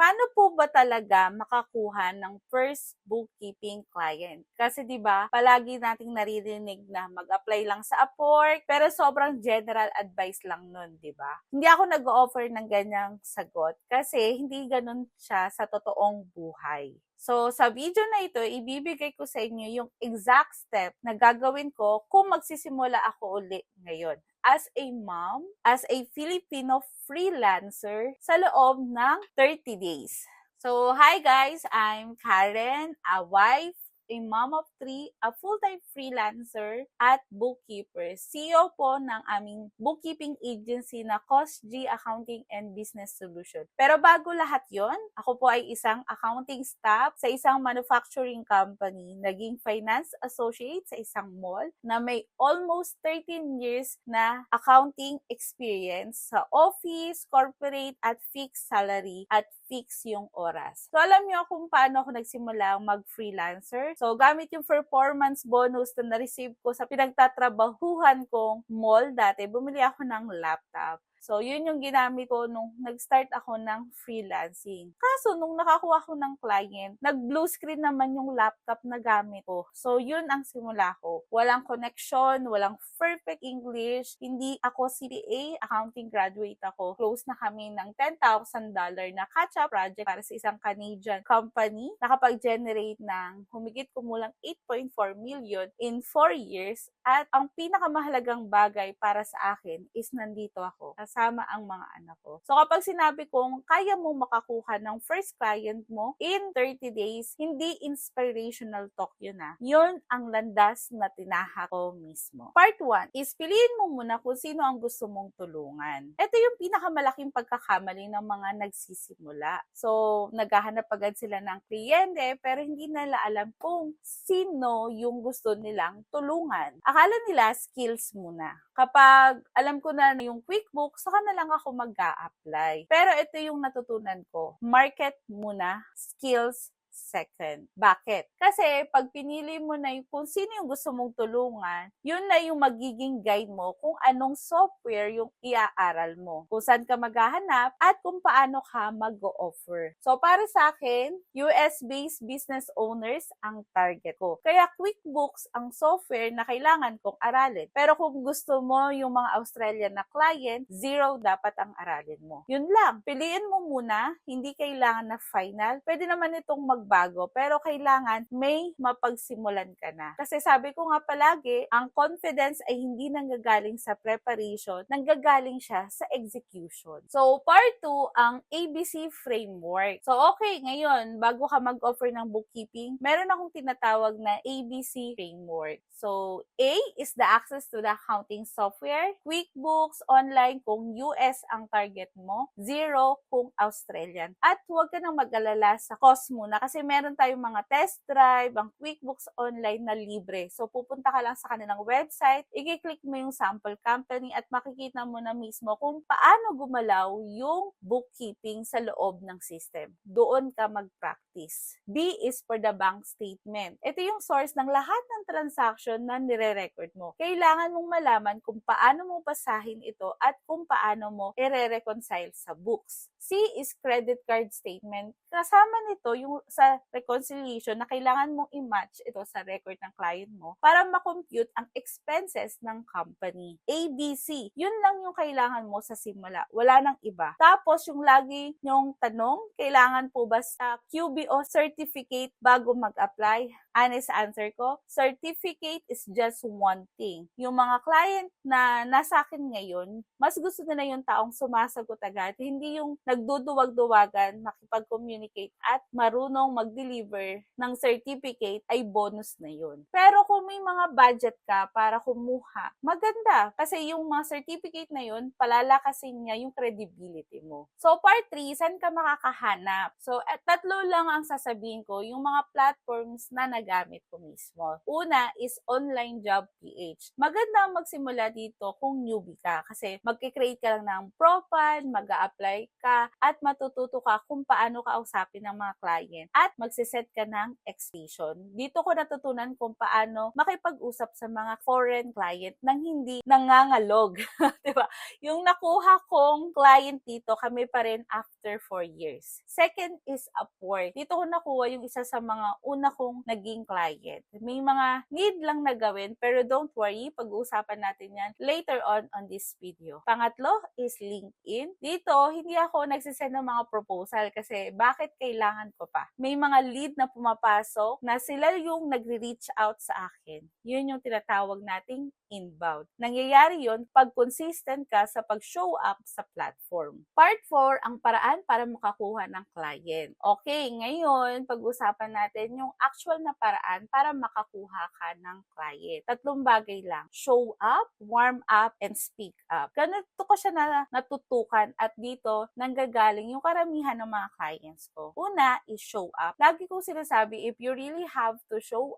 Paano po ba talaga makakuha ng first bookkeeping client? Kasi 'di ba, palagi nating naririnig na mag-apply lang sa Upwork, pero sobrang general advice lang nun, 'di ba? Hindi ako nag-o-offer ng ganyang sagot kasi hindi ganun siya sa totoong buhay. So, sa video na ito, ibibigay ko sa inyo yung exact step na gagawin ko kung magsisimula ako uli ngayon as a mom, as a Filipino freelancer sa loob ng 30 days. So, hi guys! I'm Karen, a wife, a mom of three, a full-time freelancer at bookkeeper. CEO po ng aming bookkeeping agency na COSG Accounting and Business Solution. Pero bago lahat yon, ako po ay isang accounting staff sa isang manufacturing company, naging finance associate sa isang mall na may almost 13 years na accounting experience sa office, corporate at fixed salary at fix yung oras. So, alam niyo kung paano ako nagsimula mag-freelancer. So, gamit yung performance bonus na na-receive ko sa pinagtatrabahuhan kong mall dati, bumili ako ng laptop. So, yun yung ginamit ko nung nag-start ako ng freelancing. Kaso, nung nakakuha ko ng client, nag-blue screen naman yung laptop na gamit ko. So, yun ang simula ko. Walang connection, walang perfect English, hindi ako CPA, accounting graduate ako. Close na kami ng $10,000 na catch-up project para sa isang Canadian company. Nakapag-generate ng humigit kumulang 8.4 million in 4 years. At ang pinakamahalagang bagay para sa akin is nandito ako kasama ang mga anak ko. So kapag sinabi kong kaya mo makakuha ng first client mo in 30 days, hindi inspirational talk yun ah. Yun ang landas na tinahak ko mismo. Part 1 is piliin mo muna kung sino ang gusto mong tulungan. Ito yung pinakamalaking pagkakamali ng mga nagsisimula. So naghahanap agad sila ng kliyente pero hindi nila alam kung sino yung gusto nilang tulungan. Akala nila skills muna. Kapag alam ko na yung QuickBooks, saka na lang ako mag-a-apply. Pero ito yung natutunan ko. Market muna, skills second. Bakit? Kasi pag pinili mo na yung kung sino yung gusto mong tulungan, yun na yung magiging guide mo kung anong software yung iaaral mo. Kung saan ka maghahanap at kung paano ka mag-offer. So para sa akin, US-based business owners ang target ko. Kaya QuickBooks ang software na kailangan kong aralin. Pero kung gusto mo yung mga Australian na client, zero dapat ang aralin mo. Yun lang. Piliin mo muna, hindi kailangan na final. Pwede naman itong magbago, pero kailangan may mapagsimulan ka na. Kasi sabi ko nga palagi, ang confidence ay hindi nanggagaling sa preparation, nanggagaling siya sa execution. So, part 2, ang ABC framework. So, okay, ngayon, bago ka mag-offer ng bookkeeping, meron akong tinatawag na ABC framework. So, A is the access to the accounting software, QuickBooks, online kung US ang target mo, 0 kung Australian. At huwag ka nang mag-alala sa cost muna kasi meron tayong mga test drive, ang QuickBooks online na libre. So, pupunta ka lang sa kanilang website, i-click mo yung sample company at makikita mo na mismo kung paano gumalaw yung bookkeeping sa loob ng system. Doon ka mag-practice. B is for the bank statement. Ito yung source ng lahat ng transaction na nire-record mo. Kailangan mong malaman kung paano mo basahin ito at kung paano mo i-reconcile sa books. C is credit card statement. Kasama nito yung sa reconciliation na kailangan mong i-match ito sa record ng client mo para ma-compute ang expenses ng company. A, B, C. Yun lang yung kailangan mo sa simula. Wala nang iba. Tapos yung lagi yung tanong, kailangan po ba sa QBO certificate bago mag-apply? Honest answer ko, certificate is just one thing. Yung mga client na nasa akin ngayon, mas gusto nila yung taong sumasagot agad, hindi yung nagduduwag-duwagan, makipag-communicate at marunong mag-deliver ng certificate ay bonus na yun. Pero kung may mga budget ka para kumuha, maganda. Kasi yung mga certificate na yun, palalakasin niya yung credibility mo. So part 3, saan ka makakahanap? So tatlo lang ang sasabihin ko, yung mga platforms na nagamit ko mismo. Una is Online Job PH. Maganda magsimula dito kung newbie ka kasi magkikreate ka lang ng profile, mag-a-apply ka, at matututo ka kung paano kausapin ng mga client. at magsiset ka ng expectation. Dito ko natutunan kung paano makipag-usap sa mga foreign client nang hindi nangangalog. Diba? Yung nakuha kong client dito, kami pa rin after 4 years. Second is Upwork. Dito ko nakuha yung isa sa mga una kong naging client. May mga need lang na gawin, pero don't worry, pag-uusapan natin yan later on this video. Pangatlo is LinkedIn. Dito, hindi ako nagsisend ng mga proposal kasi bakit kailangan ko pa? May mga lead na pumapasok na sila yung nagre-reach out sa akin. Yun yung tinatawag nating inbound. Nangyayari yun pag consistent ka sa pag-show up sa platform. Part 4, ang paraan para makakuha ng client. Okay, ngayon, pag-usapan natin yung actual na paraan para makakuha ka ng client. Tatlong bagay lang. Show up, warm up, and speak up. Ganito ko siya natutukan at dito nanggagaling yung karamihan ng mga clients ko. Una is show up. Lagi kong sinasabi, if you really have to show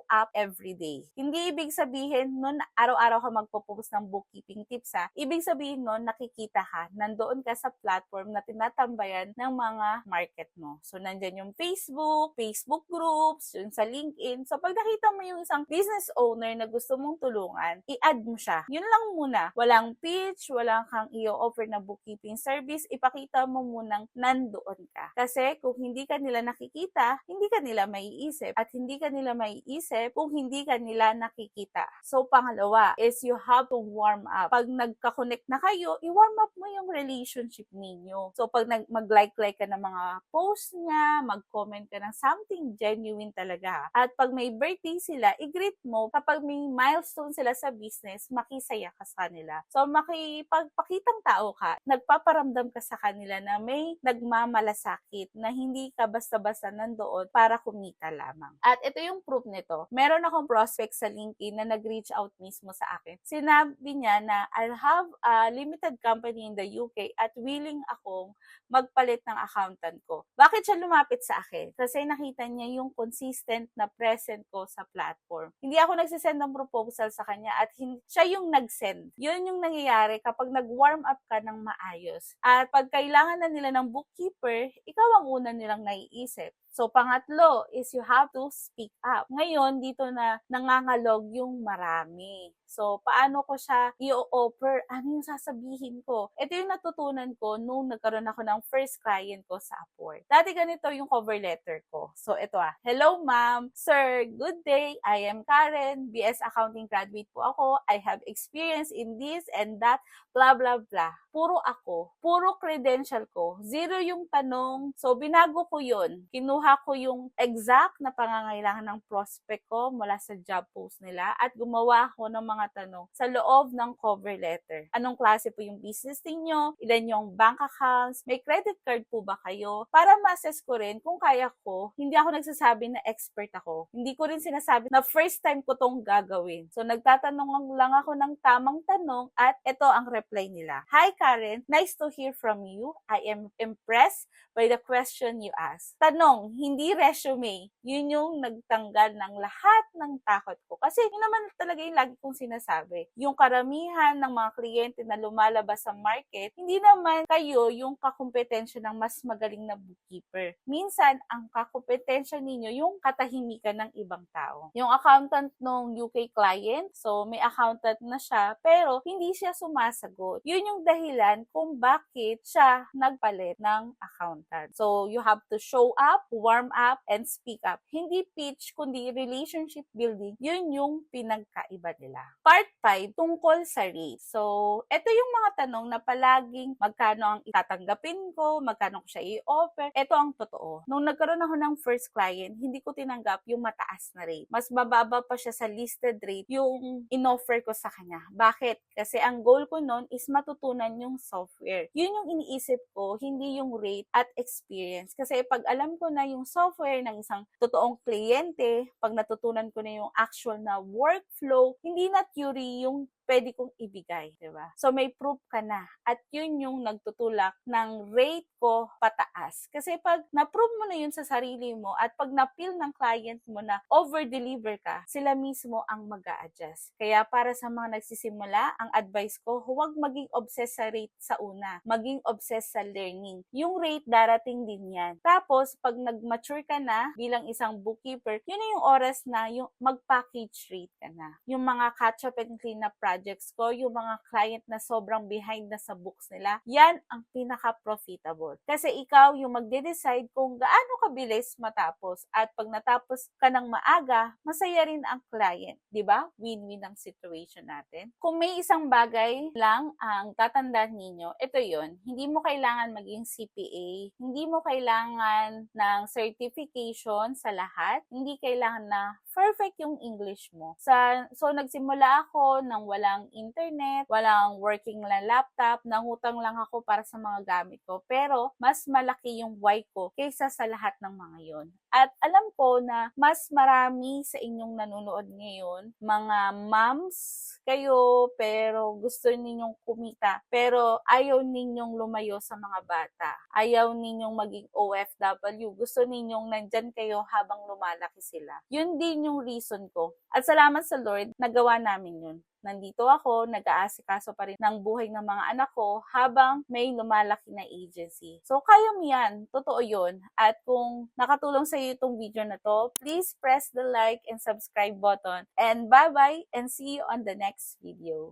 up every day. Hindi ibig sabihin nun araw-araw ka magpo-post ng bookkeeping tips ha. Ibig sabihin nun nakikita ka, nandoon ka sa platform na tinatambayan ng mga market mo. So nandyan yung Facebook groups, yung sa LinkedIn. So pag nakita mo yung isang business owner na gusto mong tulungan, i-add mo siya. Yun lang muna. Walang pitch, walang kang i-offer na bookkeeping service, ipakita mo munang nandoon ka. Kasi kung hindi ka nila nakikita, hindi ka nila maiisip. At hindi ka nila maiisip kung hindi ka nila nakikita. So pangalawa is you have to warm up. Pag nagka-connect na kayo, i-warm up mo yung relationship ninyo. So pag mag-like ka ng mga post niya, mag-comment ka ng something genuine talaga. At pag may birthday sila, i-greet mo. Kapag may milestone sila sa business, makisaya ka sa kanila. So makipagpakitang tao ka, nagpaparamdam ka sa kanila na may nagmamalasakit, na hindi ka basta-basta nandoon para kumita lamang. At ito yung proof nito. Meron akong prospect sa LinkedIn na nag-reach out mismo sa akin. Sinabi niya na I'll have a limited company in the UK at willing akong magpalit ng accountant ko. Bakit siya lumapit sa akin? Kasi nakita niya yung consistent na present ko sa platform. Hindi ako nagsisend ng proposal sa kanya at siya yung nag-send. Yun yung nangyayari kapag nag-warm up ka ng maayos. At pag kailangan na nila ng bookkeeper, ikaw ang una nilang naiisip. So, pangatlo is you have to speak up. Ngayon, dito na nangangalog yung marami. So, paano ko siya i-offer? Ano yung sasabihin ko? Ito yung natutunan ko nung nagkaroon ako ng first client ko sa Upwork. Dati ganito yung cover letter ko. So, ito Hello, ma'am. Sir, good day. I am Karen. BS Accounting graduate po ako. I have experience in this and that. Blah, blah, blah. Puro ako. Puro credential ko. Zero yung tanong. So, binago ko yun. Kinuha ko yung exact na pangangailangan ng prospect ko mula sa job post nila at gumawa ko ng mga tanong sa loob ng cover letter. Anong klase po yung business niyo? Ilan yung bank accounts? May credit card po ba kayo? Para ma-assess ko rin kung kaya ko. Hindi ako nagsasabi na expert ako. Hindi ko rin sinasabi na first time ko tong gagawin. So, nagtatanong lang ako ng tamang tanong at ito ang reply nila. Hi Karen, nice to hear from you. I am impressed by the question you asked. Tanong, hindi resume. Yun yung nagtanggal ng lahat ng takot ko. Kasi yun naman talaga yung lagi kong sinasabi. Yung karamihan ng mga kliyente na lumalabas sa market, hindi naman kayo yung kakompetensya ng mas magaling na bookkeeper. Minsan, ang kakompetensya ninyo yung katahimikan ng ibang tao. Yung accountant ng UK client, so may accountant na siya, pero hindi siya sumasagot. Yun yung dahilan kung bakit siya nagpalit ng accountant. So, you have to show up, warm up, and speak up. Hindi pitch, kundi relationship building. Yun yung pinagkaiba nila. Part 5, tungkol sa rate. So, ito yung mga tanong na palaging magkano ang itatanggapin ko, magkano ko siya i-offer. Ito ang totoo. Nung nagkaroon ako ng first client, hindi ko tinanggap yung mataas na rate. Mas mababa pa siya sa listed rate yung in-offer ko sa kanya. Bakit? Kasi ang goal ko noon is matutunan yung software. Yun yung iniisip ko, hindi yung rate at experience. Kasi pag alam ko na yung software ng isang totoong kliyente, pag natutunan ko na yung actual na workflow, hindi na theory yung pwede kong ibigay, di ba? So may proof ka na at yun yung nagtutulak ng rate ko pataas. Kasi pag na-prove mo na yun sa sarili mo at pag na-feel ng client mo na over-deliver ka, sila mismo ang mag-a-adjust. Kaya para sa mga nagsisimula, ang advice ko, huwag maging obsessed sa rate sa una. Maging obsessed sa learning. Yung rate, darating din yan. Tapos, pag nag-mature ka na bilang isang bookkeeper, yun na yung oras na yung mag-package rate ka na. Yung mga catch-up and clean-up projects ko, yung mga client na sobrang behind na sa books nila, yan ang pinaka-profitable. Kasi ikaw yung magde-decide kung gaano kabilis matapos. At pag natapos ka ng maaga, masaya rin ang client. Diba? Win-win ang situation natin. Kung may isang bagay lang ang tatandaan ninyo, ito yon. Hindi mo kailangan maging CPA. Hindi mo kailangan ng certification sa lahat. Hindi kailangan na perfect yung English mo. So, nagsimula ako nang walang internet, walang working na laptop, nangutang lang ako para sa mga gamit ko. Pero, mas malaki yung why ko kaysa sa lahat ng mga yon. At alam ko na mas marami sa inyong nanonood ngayon, mga moms kayo, pero gusto ninyong kumita, pero ayaw ninyong lumayo sa mga bata. Ayaw ninyong maging OFW. Gusto ninyong nandyan kayo habang lumalaki sila. Yun din yung reason ko. At salamat sa Lord, nagawa namin yun. Nandito ako, nag-aasikaso pa rin ng buhay ng mga anak ko habang may lumalaki na agency. So, kaya mo yan. Totoo yun. At kung nakatulong sa iyo itong video na to, please press the like and subscribe button. And bye-bye and see you on the next video.